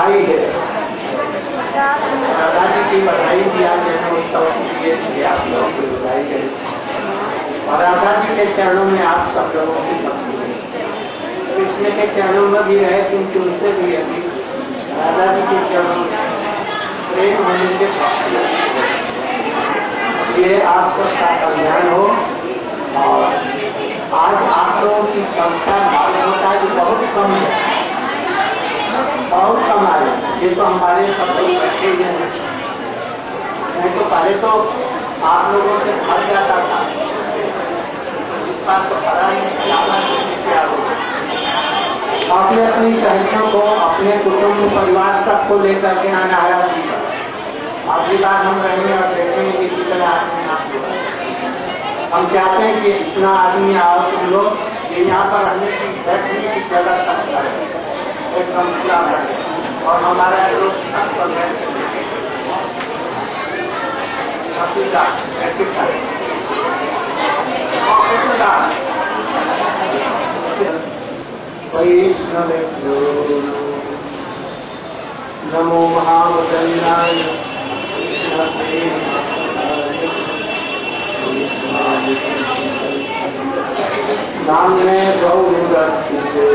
बधाई है। राधा जी की बधाई दिया जन्मोत्सव के लिए आप लोगों की बधाई है और राधा जी के चरणों में आप सब लोगों की भक्ति है। कृष्ण के चरणों में भी है क्योंकि उनसे भी अधिक राधा जी के चरणों में प्रेम होने के भक्ति ये आप सबका कल्याण हो। और आज आप लोगों की संख्या मालूम होता है कि बहुत कम है, बहुत कम आ रहे। ये तो हमारे सब लोग बैठे हुए हैं, नहीं तो पहले तो आप लोगों से भर जाता था। इस बार तो भरा नहीं, अपने अपनी सहेलियों को, अपने कुटुंब परिवार सबको लेकर के आना है। अगली बार हम रहेंगे और देखेंगे कि कितना आदमी आप लोग। हम चाहते हैं कि इतना आदमी आओ तुम लोग, ये यहाँ पर रहने की बैठने की जगह तक है एकदम खुला है और हमारा लोग पर नमो महावदन्याय नाम्ने गौरक्षिते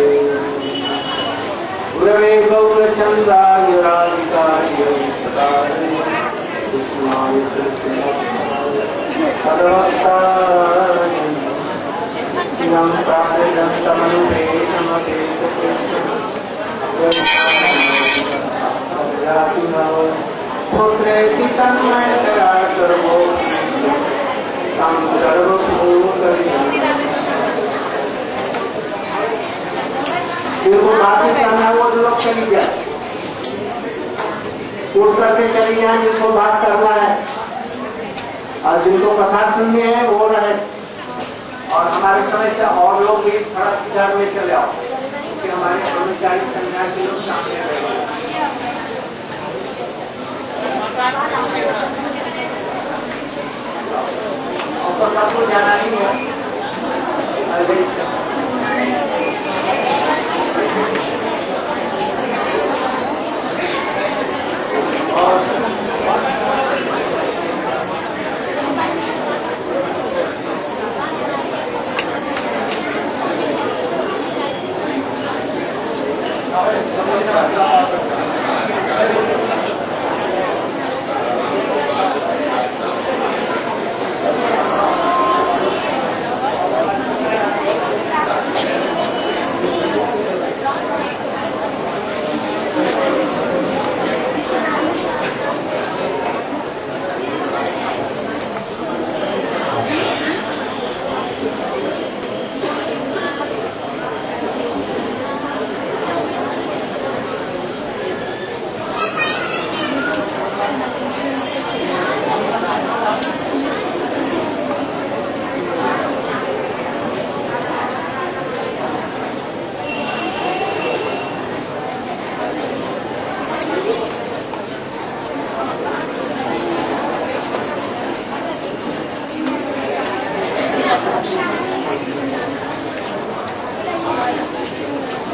गुरवे गौरचन्द्राय राधिकाय सदाय कृष्णाय तदवत्ताय चिरं पुत्रेति तन्मयतया सर्वो तं सर्वभूतैः। जिनको बातें करना है वो लोग चली जाए, उठ करके चली जाए जिनको बात करना है, और जिनको कथा सुननी है वो रहे। और हमारे समय से और लोग भी थोड़ा विचार में चले आओ कि हमारे कर्मचारी सन्यासी लोग सामने रहे। और तो सबको जाना नहीं है।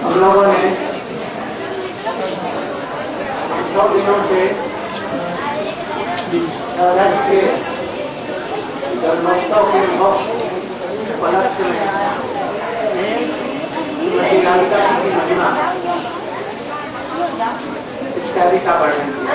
हम लोगों ने 2 दिनों से रथ के जन्मोत्सव के उपलक्ष्य में श्रीमती राधिका जी की महिमा इत्यादि का वर्णन किया।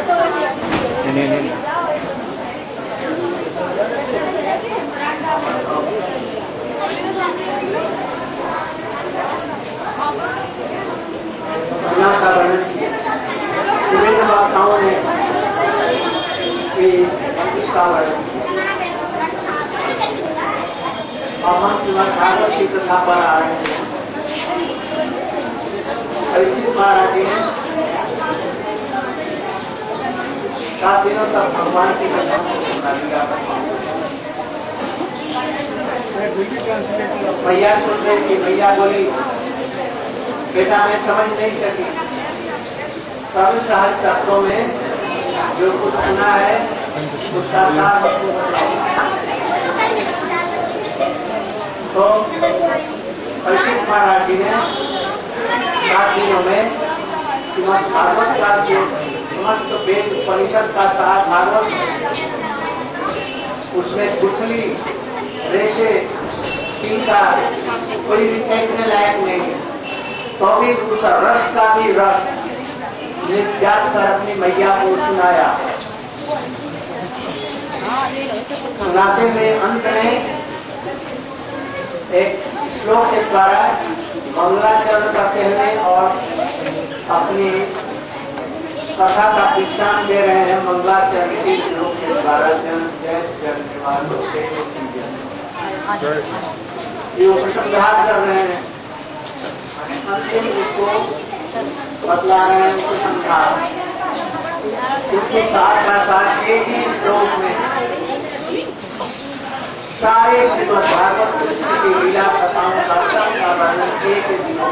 का वर्णन किया विभिन्न वार्ताओं ने इसका वर्णन किया। और हम श्रीमद् भागवत की कथा पर आ रहे हैं। परीक्षित महाराज जी ने 7 दिनों तक भगवान की कथा सुना दिया। भैया सुन रही थी, भैया बोली बेटा मैं समझ नहीं सकी, सर्व सहज तत्वों में जो कुछ सुना है उसका साथ तो परीक्षित महाराज जी ने 7 दिनों में श्रीमद् भागवत का जो समस्त वेद परिषद का सार भागवत उसमें कुशली रेशे टीका कोई भी फेंकने लायक नहीं, तो भी उस रस का भी रस निर्यात कर अपनी मैया को सुनाया। सुनाते हुए अंत में एक श्लोक के द्वारा मंगलाचरण करते हुए और अपनी कथा का विश्राम दे रहे हैं। मंगलाचरण के श्लोक के द्वारा जन जय जन वालों के ये उपसंहार कर रहे हैं, अंतिम उसको बतला रहे हैं उपसंहार। उसको साथ का साथ एक ही श्लोक में सारे श्रीमद् भागवत कृष्ण की लीला कथाओं का वर्णन एक दिनों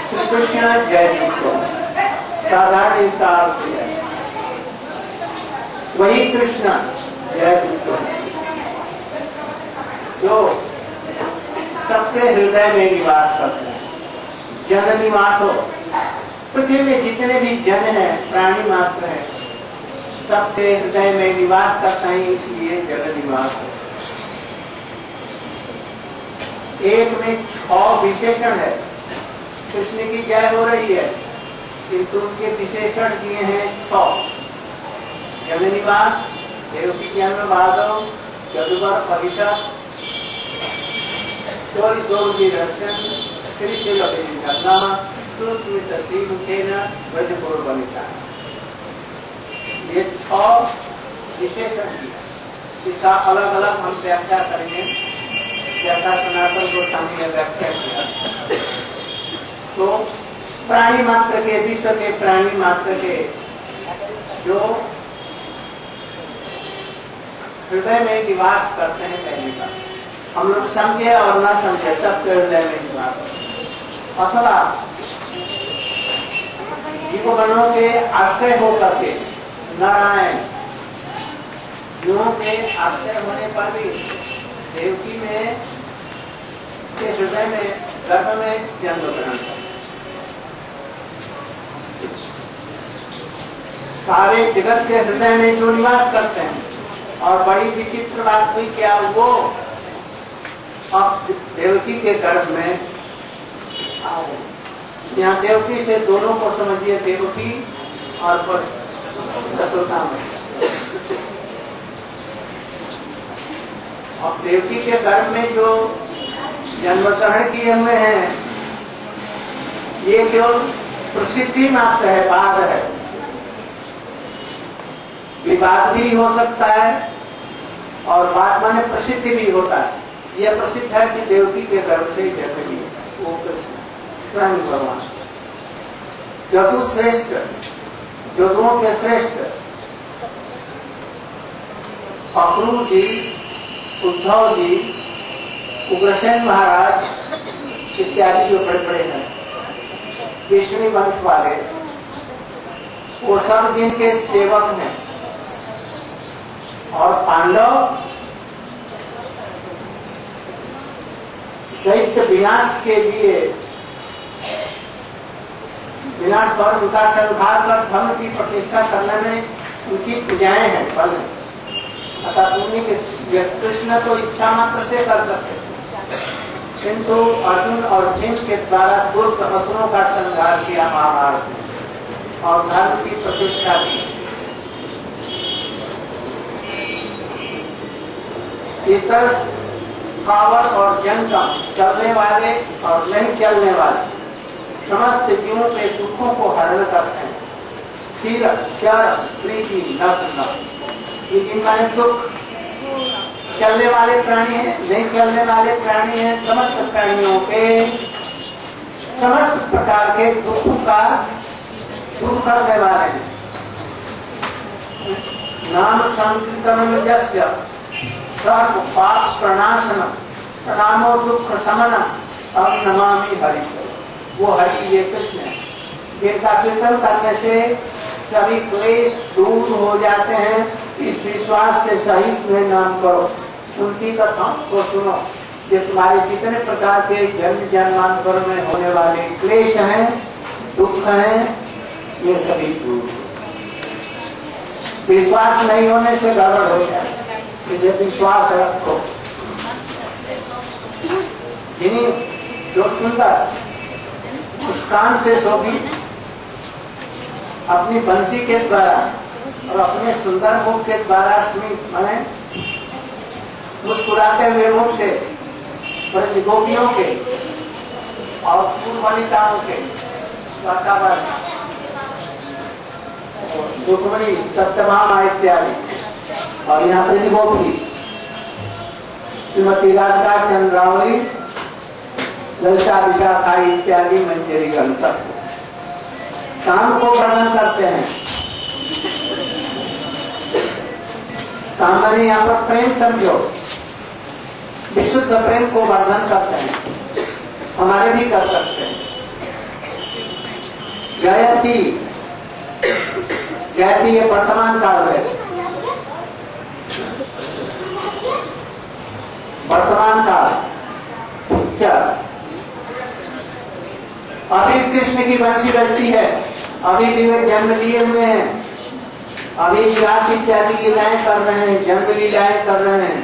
श्री कृष्ण जय जी साधारण वही कृष्ण जय जो सबके हृदय में निवास करते हैं। जन निवास हो, पृथ्वी में जितने भी जन हैं, प्राणी मात्र हैं, सबके हृदय में निवास करते हैं, इसलिए जन निवास है। एक में 6 विशेषण है। कृष्ण की जय हो रही है, किंतु उनके विशेषण दिए हैं 6। जन निवास, देवकी ज्ञान भागव, जदुवर परिषद, चोरी की दर्शन, श्री ब्रजपुर बनिता। ये 6 विशेषण इसका अलग अलग हम व्याख्या करेंगे, जैसा सनातन गोस्वामी ने व्याख्या किया। तो प्राणी मात्र के, विश्व के प्राणी मात्र के जो हृदय में निवास करते हैं, पहली बात हम लोग समझे और न समझे सबके हृदय में निवास, अथवा जीवगणों के आश्रय होकर के नारायण जीवों के आश्रय होने पर भी देवकी में के हृदय में गर्भ में जन्म ग्रहण कर सारे जगत के हृदय में जो निवास करते हैं। और बड़ी विचित्र बात हुई क्या, वो अब देवकी के गर्भ में आ गए। यहाँ देवकी से दोनों को समझिए, देवकी और यशोदा मैया। अब देवकी के गर्भ में जो जन्म ग्रहण किए हुए हैं, ये केवल प्रसिद्धि मात्र है, बाद है। विवाद भी हो सकता है और बाद माने प्रसिद्धि भी होता है। यह प्रसिद्ध है कि देवकी के गर्भ से जन्म लिए वो स्वयं भगवान जदुश्रेष्ठ, जदुओं के श्रेष्ठ अक्रूर जी, उद्धव जी, उग्रसेन महाराज इत्यादि जो बड़े बड़े हैं विष्णु वंश वाले, वो सब जिनके सेवक हैं। और पांडव दैत्य विनाश के लिए, विनाश पर उनका संहार कर धर्म की प्रतिष्ठा करने में उनकी पूजाएं हैं, फल। अतः उन्हीं के कृष्ण तो इच्छा मात्र से कर सकते, किंतु अर्जुन और भीम के द्वारा दुष्ट असुरों का संहार किया महाभारत में और धर्म की प्रतिष्ठा की। इतर पावर और जंगम, चलने वाले और नहीं चलने वाले समस्त जीवों के दुखों को हरण करते हैं। क्षीर, क्षर, प्रीति, नष्ट, ये जिनका दुख चलने वाले प्राणी हैं, नहीं चलने वाले प्राणी हैं, समस्त प्राणियों के समस्त प्रकार के दुखों का दूर करने वाले हैं। नाम संकीर्तन जस्य सर्व पाप प्रणाशन प्रणामो दुख शमन अब नमामि हरि। वो हरि ये कृष्ण है, जिनका कीर्तन करने से सभी क्लेश दूर हो जाते हैं। इस विश्वास के सहित में नाम करो, उनकी कथाओं को सुनो, कि तुम्हारे जितने प्रकार के जन्म जन्मांतर में होने वाले क्लेश हैं, दुख हैं, ये सभी दूर। विश्वास नहीं होने से गड़बड़ हो जाए, मुझे विश्वास रखो। जिन्हीं जो सुंदर मुस्कान से शोभी अपनी बंसी के द्वारा और अपने सुंदर मुख के द्वारा स्मित माने मुस्कुराते हुए मुख से ब्रज गोपियों के और पूर्व वनिताओं के वातावरण रुक्मणी सत्यभामा इत्यादि और यहाँ ब्रज गोपी श्रीमती राधिका चंद्रावली ललिता विशाखाई इत्यादि मंजरी गण सब काम को वर्णन करते हैं। काम मैंने यहाँ पर प्रेम समझो, विशुद्ध प्रेम को वर्णन करते हैं, हमारे भी कर सकते हैं। जयती जयती ये वर्तमान काल है, वर्तमान काल अभी कृष्ण की बंसी बजती है, अभी भी वे जन्म लिए हुए हैं, अभी विराट इत्यादि लीलाएं कर रहे हैं, जन्म लीलाएं कर रहे हैं,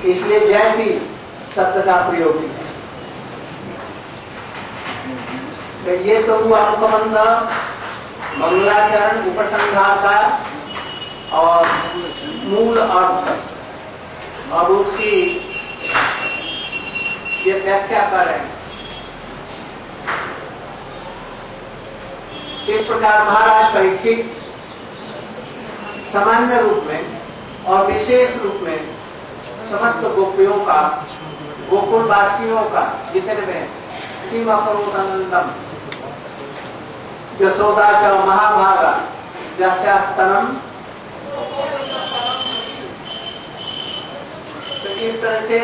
इसलिए जयती शब्द का प्रयोग किया। तो ये तो हुआ मुखबंध मंगलाचरण उपसंहार का और मूल अर्थ। अब उसकी ये व्याख्या करें। इस प्रकार महाराज परीक्षित सामान्य रूप में और विशेष रूप में समस्त गोपियों का, गोकुल वासियों का जितने में किम अकरोदनंदम यशोदा च महाभागा यशास्तनम, तो इस तरह से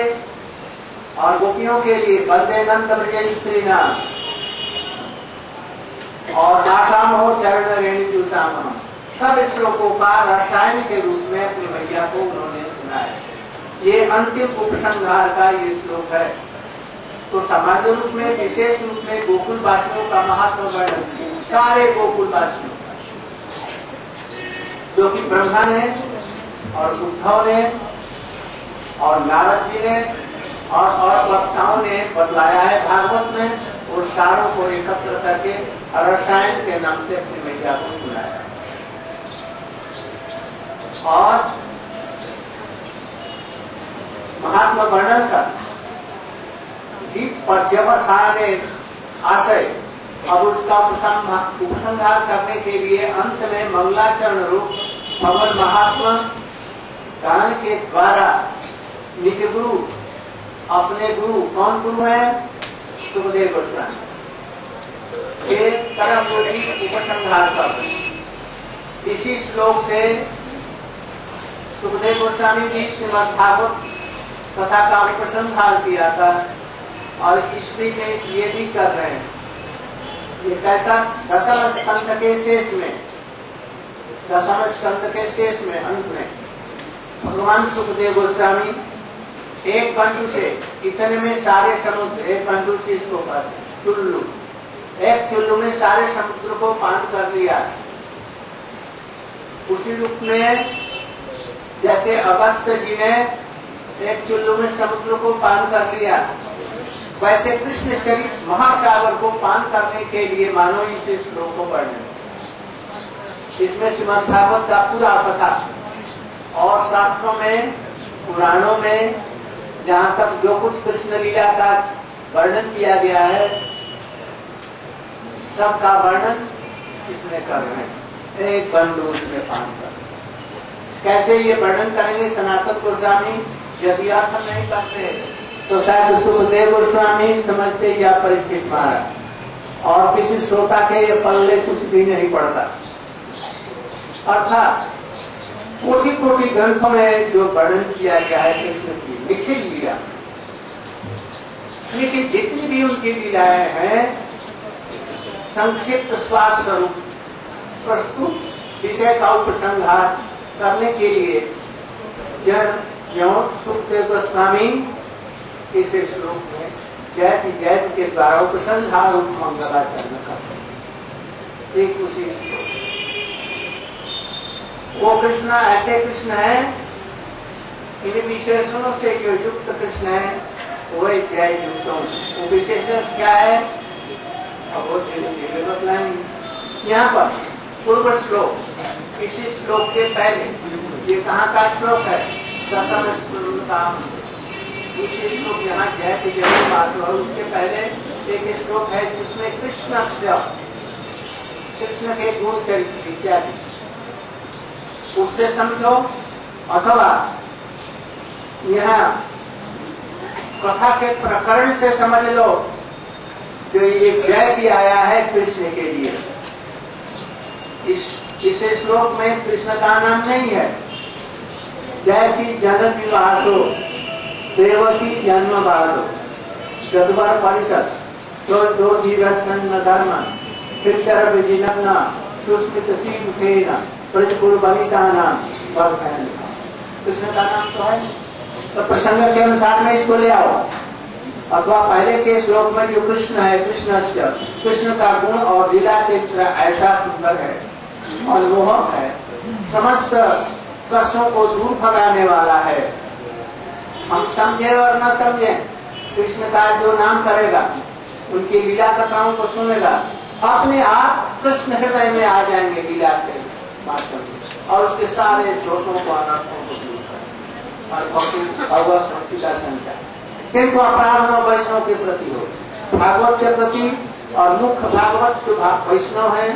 और गोपियों के लिए बंदे नंद ब्रज स्त्री नाम और नाशाम हो चरण रेणी जुसाम, सब श्लोकों का रसायन के रूप में अपनी मैया को उन्होंने सुनाया। ये अंतिम उपसंहार का ये श्लोक है। तो सामान्य रूप में, विशेष रूप में गोकुल वासियों का महत्व वर्णन, सारे गोकुल वासियों जो कि ब्रह्मा ने और उद्धव ने और नारद जी ने और वक्ताओं ने बतलाया है भागवत में, और सारों को एकत्र करके रसायन के नाम से अपनी मैया को सुनाया। और महात्मा वर्णन का पर्यवसाने आशय, अब उसका उपसंहार करने के लिए अंत में मंगलाचरण रूप भगवान महात्मा गान के द्वारा निज गुरु, अपने गुरु, कौन गुरु है? सुखदेव गोस्वामी के तरफ उपसंहार कर। इसी श्लोक से सुखदेव गोस्वामी जी श्रीमद् भागवत कथा का उपसंहार किया था और ईश्वरी में ये भी कर रहे हैं। ये कैसा? दसम स्कंद के शेष में, दसम स्कंद के शेष में अंत में भगवान सुखदेव गोस्वामी एक कंटू से, इतने में सारे समुद्र, एक कंटू से इसको कर चुल्लू, एक चुल्लू में सारे समुद्र को पान कर लिया। उसी रूप में जैसे अगस्त जी ने एक चुल्लू में समुद्र को पान कर लिया, वैसे कृष्ण चरित महासागर को पान करने के लिए मानो इस श्लोक को पढ़ने। इसमें श्रीमद् भागवत का पूरा कथा और शास्त्रों में, पुराणों में जहाँ तक जो कुछ कृष्ण लीला का वर्णन किया गया है, सबका वर्णन इसमें कर रहे हैं। एक बंधु उसमें पान कर। कैसे ये वर्णन करेंगे सनातन गोस्वामी? यदि अर्थ नहीं करते तो शायद सुखदेव गोस्वामी समझते या परीक्षित महाराज, और किसी श्रोता के ये पल्ले कुछ भी नहीं पड़ता। अर्थात कोटि कोटि ग्रंथों में जो वर्णन किया गया है कृष्ण की लिखी लीला, लेकिन जितनी भी उनकी लीलाएं हैं संक्षिप्त स्वाद स्वरूप प्रस्तुत विषय का उपसंहार करने के लिए जन क्यों सुखदेव गोस्वामी इस श्लोक में जैत जैत के द्वारा उपसंहार रूप मंगलाचरण करते हैं। एक उसी श्लोक वो कृष्ण ऐसे कृष्ण है, इन विशेषणों से जो युक्त कृष्ण है वो जय युक्तों। वो विशेषण क्या है अब वो धीरे धीरे बतलाएंगे। यहाँ पर पूर्व श्लोक, इसी श्लोक के पहले, ये कहाँ का श्लोक है? दशम श्लोक का इसी श्लोक यहाँ जय की जरूर बात हो। उसके पहले एक श्लोक है जिसमें कृष्ण के गुण चरित्र इत्यादि, उससे समझो, अथवा यहाँ कथा के प्रकरण से समझ लो जो ये जय भी आया है कृष्ण के लिए। इस श्लोक में कृष्ण का नाम नहीं है। जय की जन्म विवासो देवकी जन्म बाधो जगवर परिषद तो दो धीरस्न धर्म फिर विजिनग्न सुस्मित सी मुखेन ब्रजपुर बनिता नाम वर्धन। कृष्ण का नाम तो है, तो प्रसंग के अनुसार में इसको ले आओ। अथवा पहले के श्लोक में जो कृष्ण है, कृष्ण का गुण और लीला से ऐसा सुंदर है और मोहक है, समस्त कष्टों को दूर भगाने वाला है। हम समझे और न समझे, कृष्ण का जो नाम करेगा, उनकी लीला कथाओं को सुनेगा, अपने आप कृष्ण हृदय में आ जाएंगे लीला के माध्यम से, और उसके सारे दोषों को अनर्थों को दूर करेंगे और भगवत भक्ति का संचार। किंतु अपराध वैष्णव के प्रति हो, भागवत के प्रति, और मुख्य भागवत जो वैष्णव है,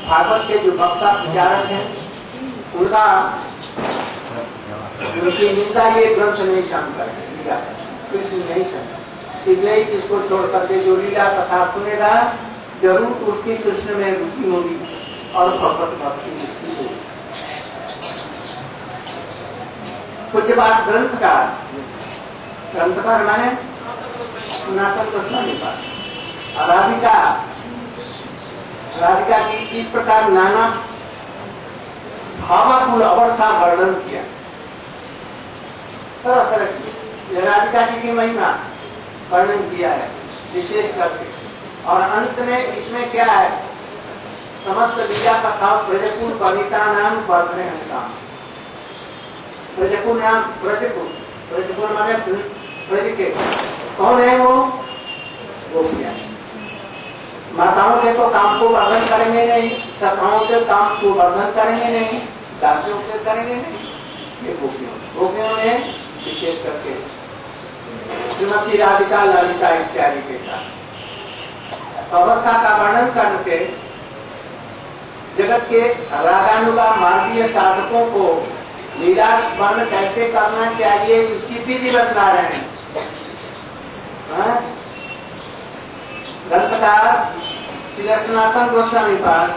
भागवत के जो वक्ता प्रचारक हैं, उनकी निंदा ये ग्रंथ नहीं शामिल करते, लीला कृष्ण नहीं समझ। इसलिए इसको छोड़ करके जो लीला कथा सुनेगा जरूर उसकी कृष्ण में रुचि होगी और भगवत भक्ति उसकी होगी। कुछ बात ग्रंथकार माने सनातन गोस्वामी का राधिका की इस प्रकार नाना भावाकुल अवस्था वर्णन किया, तरह तरह की राधिका जी की महिमा वर्णन किया है विशेष करके। और अंत में इसमें क्या है? समस्त लीला कथा ब्रजकुल बनिता नाम वर्धने का। ब्रजकुल नाम ब्रजकुल माने ब्रज के कौन है वो क्या माताओं के तो काम को वर्धन करेंगे नहीं, सखाओं के काम को वर्धन करेंगे नहीं, दासियों के करेंगे नहीं, ये गोपियों ने विशेष करके श्रीमती राधिका ललिता इत्यादि के साथ अवस्था का वर्णन करके जगत के रागानुगा मार्गीय साधकों को लीला स्मरण कैसे करना चाहिए इसकी विधि बतला रहे हैं। ग्रंथकार श्री सनातन गोस्वामी पाद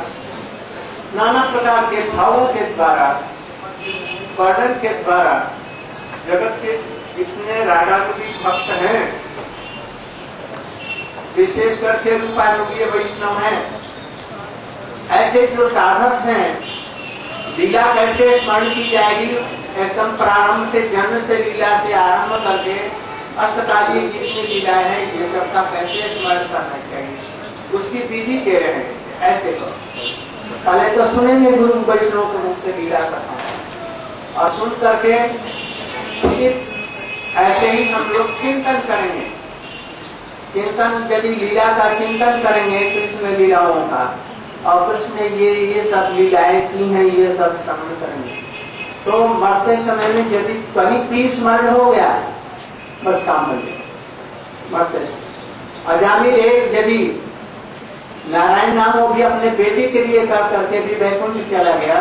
नाना प्रकार के भावों के द्वारा, वर्णन के द्वारा जगत के जितने रागानुगी भक्त हैं, विशेष करके रूपानुगीय वैष्णव हैं, ऐसे जो साधक हैं, लीला कैसे स्मरण की जाएगी, एकदम प्रारंभ से जन्म से लीला से आरंभ करके अष्टकालीन जितनी लीलाएं हैं ये सबका कैसे स्मरण करना चाहिए उसकी विधि दे रहे हैं। ऐसे तो पहले तो सुनेंगे गुरु वैष्णव के मुख से लीला कथा, और सुन करके ऐसे ही हम लोग चिंतन करेंगे। चिंतन यदि लीला का चिंतन करेंगे कृष्ण लीलाओं का, और कृष्ण ने ये सब लीलाएं की हैं, ये सब श्रवण करेंगे, तो मरते समय में यदि कहीं भी स्मरण हो गया बस काम बन गया। मरते समय अजामिल एक यदि नारायण नाम वो भी अपने बेटे के लिए कर करके भी वैकुंठ चला गया,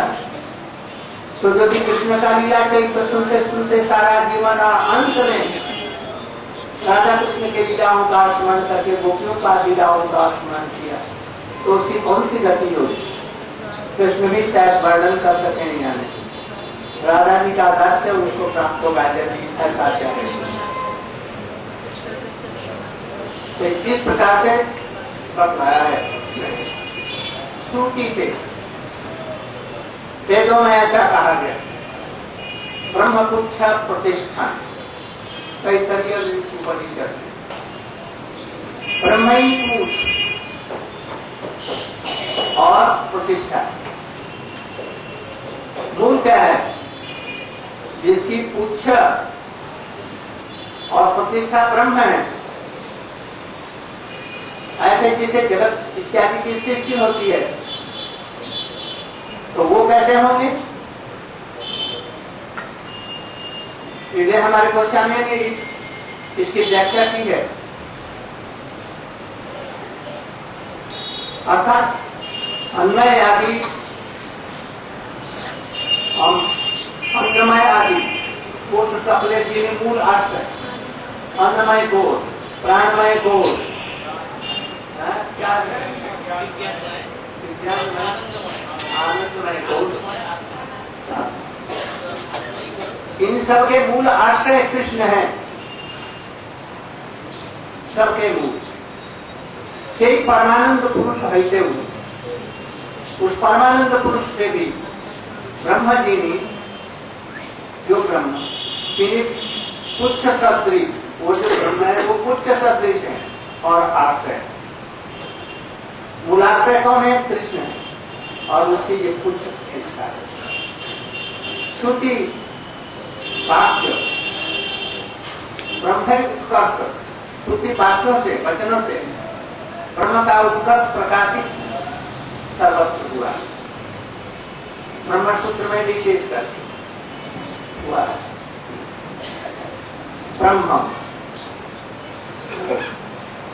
तो यदि कृष्ण का लीला चरित्र सुनते सुनते सारा जीवन और अंत में राधा कृष्ण के लीलाओं का स्मरण करके गोपियों का लीलाओं का स्मरण किया तो उसकी कौन सी गति होगी? कृष्ण भी शायद वर्णन कर सके नहीं आने, राधा जी का दास्य उसको प्राप्त होगा यदि ऐसा चाहे। तो इस प्रकार से बतलाया है श्रुति के वेदों में ऐसा कहा गया। ब्रह्मपुच्छ प्रतिष्ठान तैतरीय उपनिषद ब्रह्मई पूछ और प्रतिष्ठा मूल क्या है? जिसकी पुच्छ और प्रतिष्ठा ब्रह्म है, ऐसे जिसे जगत इत्यादि की सृष्टि होती है, तो वो कैसे होंगे? इसलिए हमारे गोस्वामी ने इसकी व्याख्या की है। अर्थात अन्वय आदि, अन्नमय आदि कोश सकले तीन मूल आश्रय, अन्नमय कोश, प्राणमय कोश, क्या आनंदमय कोश, इन सबके मूल आश्रय कृष्ण है। सबके मूल से परमानंद पुरुष ऐसे हुए। उस परमानंद पुरुष से भी ब्रह्म जी ने, जो ब्रह्म पुच्छ सदृश, वो जो ब्रह्म है वो पुच्छ सदृश है और आश्रय। मूलाश्रय कौन है? कृष्ण है, और उसकी ये पुच्छ है। श्रुति वाक्य ब्रह्म उत्कर्ष, श्रुति वाक्यों से, वचनों से ब्रह्म का उत्कर्ष प्रकाशित सर्वत्र हुआ। ब्रह्मसूत्र में विशेष करके हुआ ब्रह्म,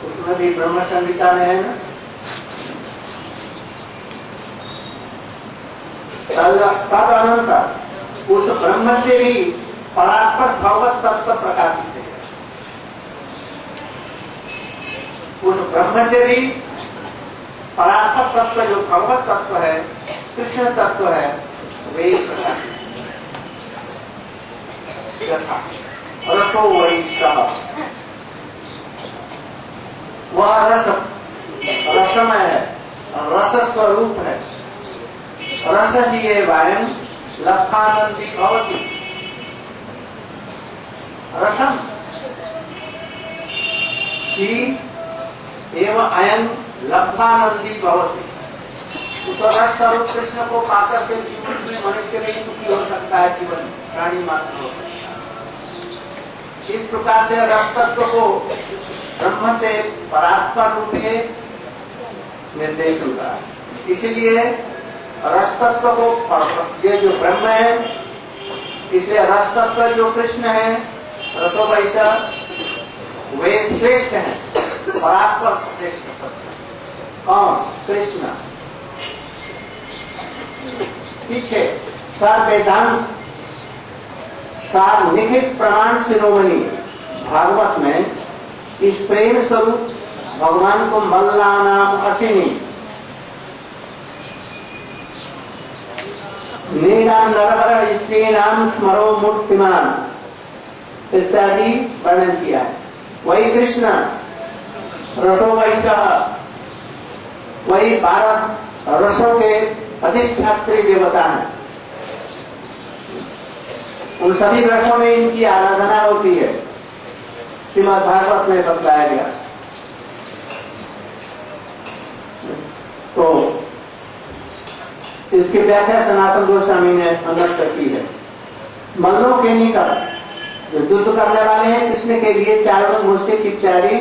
उसमें भी ब्रह्म संहिता में है ना, तद अनंत उस ब्रह्म से भी परात्पर भगवत तत्व प्रकाशित है। उस ब्रह्म से भी परात्पर तत्व जो भगवत तत्व है, कृष्ण तत्व है, वे प्रकाशित यथा रसो वही सह, वह रसमय है, रस स्वरूप है। रस दिए वायम लक्षानंदी भवती, रसम की एवं अयं लब्धानंदी भवती। तो रस स्वरूप कृष्ण को पाकर के जीवन में मनुष्य नहीं सुखी हो सकता है, जीवन प्राणी मात्र हो सकता है। इस प्रकार से रस तत्व को ब्रह्म से परात्पर रूप में निर्देश होता है। इसलिए रस तत्व को, ये जो ब्रह्म है, इसलिए रस तत्व जो कृष्ण है, रसो वैसा, वे श्रेष्ठ है, परात्पर श्रेष्ठ तत्व। कौन? कृष्ण। पीछे सार वेदांत, सार लिखित प्रमाण शिरोमणि भागवत में इस प्रेम स्वरूप भगवान को मल्ला नाम असिनी, नीनाम नरहर स्त्री नाम स्मरो मूर्तिमान इत्यादि वर्णन किया है। वही कृष्ण रसो वैसा, वही 12 रसों के अधिष्ठात्री देवता है। उन सभी रसों में इनकी आराधना होती है, श्रीमद् भागवत में बताया गया। तो इसकी व्याख्या सनातन गोस्वामी ने अनर्थ की है। मल्लों के निकट जो युद्ध करने वाले हैं, कृष्ण के लिए चारों मुष्टि किप्चारी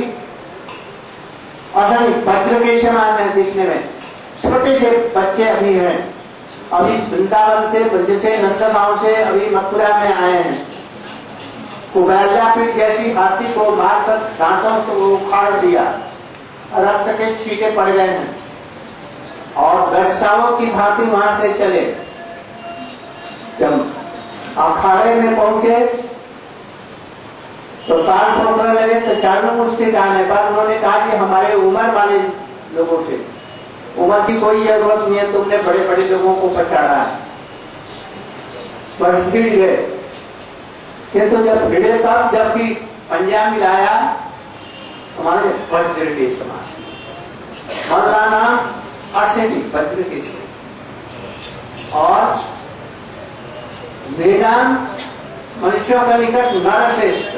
असन वज्र के समान है दिखने में। छोटे से बच्चे अभी हैं, अभी वृंदावन से, ब्रज से, नंदगांव से अभी मथुरा में आए हैं। कुबैलापीठ जैसी हाथी को मारकर दांतों को उखाड़ दिया, रक्त के छींटे पड़ गए हैं, और व्यवसायों की भांति वहां से चले। जब अखाड़े में पहुंचे तो ताल ठोकने लगे, तो चारों मुष्टि डालने पर उन्होंने कहा कि हमारे उम्र वाले लोगों से, उम्र की कोई जरूरत नहीं है, तुमने बड़े बड़े लोगों को पछाड़ा है। बस भिड़ गए, किंतु जब भिड़े तब जबकि पंजा मिलाया हमारे वज्र के समान, मल्लाना अश्विनी वज्र के समान, और वेदांत मनुष्यों का निकट नर श्रेष्ठ,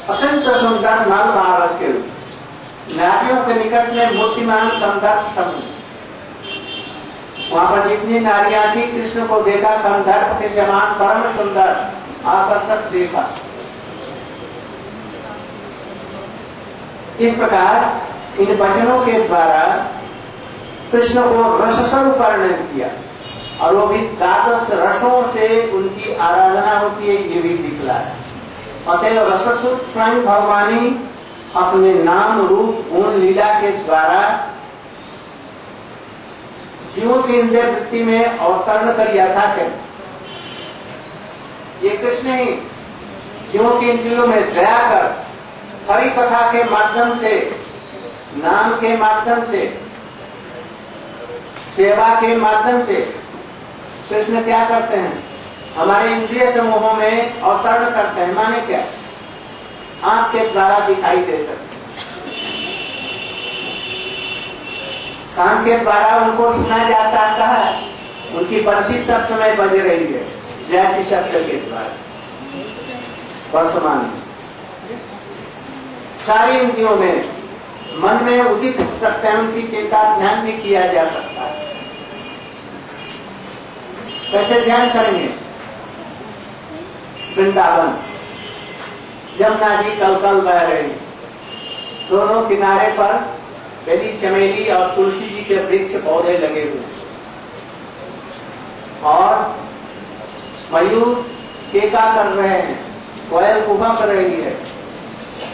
अत्यंत सुंदर नर बालक के रूप, नारियों के निकट में मूर्तिमान कंदर्प समूह। वहां पर जितनी नारियां थी कृष्ण को देखा कंदर्प के समान परम सुंदर आकर्षक देखा। इस प्रकार इन वचनों के द्वारा कृष्ण को रसस्वरूप वर्णन किया और वो भी द्वादश रसों से उनकी आराधना होती है, ये भी दिखला है। अतः रसस्वरूप स्वयं भगवानी अपने नाम रूप गुण लीला के द्वारा जीवों की इंद्रिय वृत्ति में अवतरण कर यथा कर ये कृष्ण ही जीवों की इंद्रियों में दया कर हरि कथा के माध्यम से, नाम के माध्यम से, सेवा के माध्यम से कृष्ण क्या करते हैं, हमारे इंद्रिय समूहों में अवतरण करते हैं। माने क्या, आंख के द्वारा दिखाई दे सकते, कान के द्वारा उनको सुना जा सकता है, उनकी बंसी सब समय बज रही है जय शब्द के द्वारा। वर्तमान सारी इंद्रियों में मन में उदित हो सकते हैं, उनकी चिंता ध्यान भी किया जा सकता है। कैसे ध्यान करेंगे, वृंदावन जमुना जी कल कल बह रही, दोनों किनारे पर बेली चमेली और तुलसी जी के वृक्ष पौधे लगे हुए और मयूर केका कर रहे हैं, कोयल कुहा कर रही है।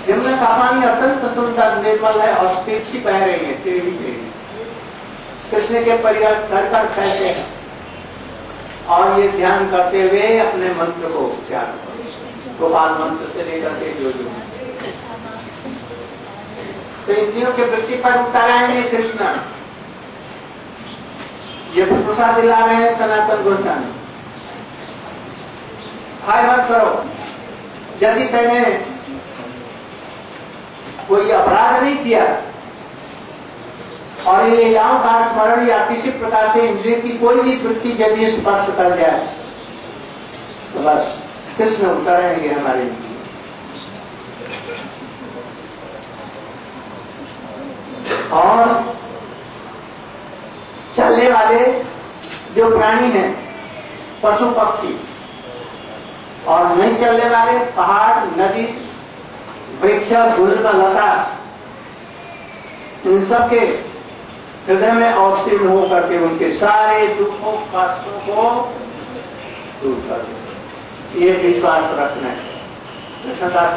जमुना का पानी अत्यंत सुंदर निर्मल है और तिरछी बह रही है, टेढ़ी टेढ़ी। कृष्ण के परिवार कर कर कहते हैं और ये ध्यान करते हुए अपने मंत्र को उच्चार करो, गोपाल मंत्र से लेकर के जो तो इंद्रियों के वृत्ति पर उतार आएंगे कृष्ण। ये प्रसाद दिला रहे हैं सनातन गोस्वामी। हाय मत करो, यदि तेने कोई अपराध नहीं किया और ये लीलाओं का स्मरण या किसी प्रकार से इंद्रिय की कोई भी वृत्ति यदि स्पर्श कर जाए तो बस कृष्ण उतरेंगे हमारे लिए। और चलने वाले जो प्राणी हैं, पशु पक्षी, और नहीं चलने वाले पहाड़, नदी, वृक्ष, गुल्म, लता, इन सब के हृदय में अवतीर्ण हो करके उनके सारे दुखों कष्टों को दूर कर दे, ये विश्वास रखना है। Krishnadas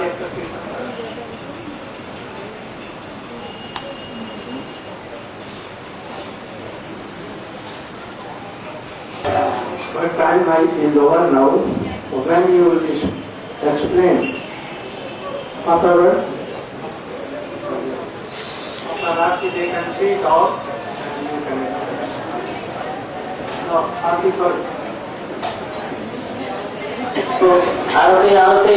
But time is over now. When you will explain afterward, after they can see it all, and you can. So, after तो आरती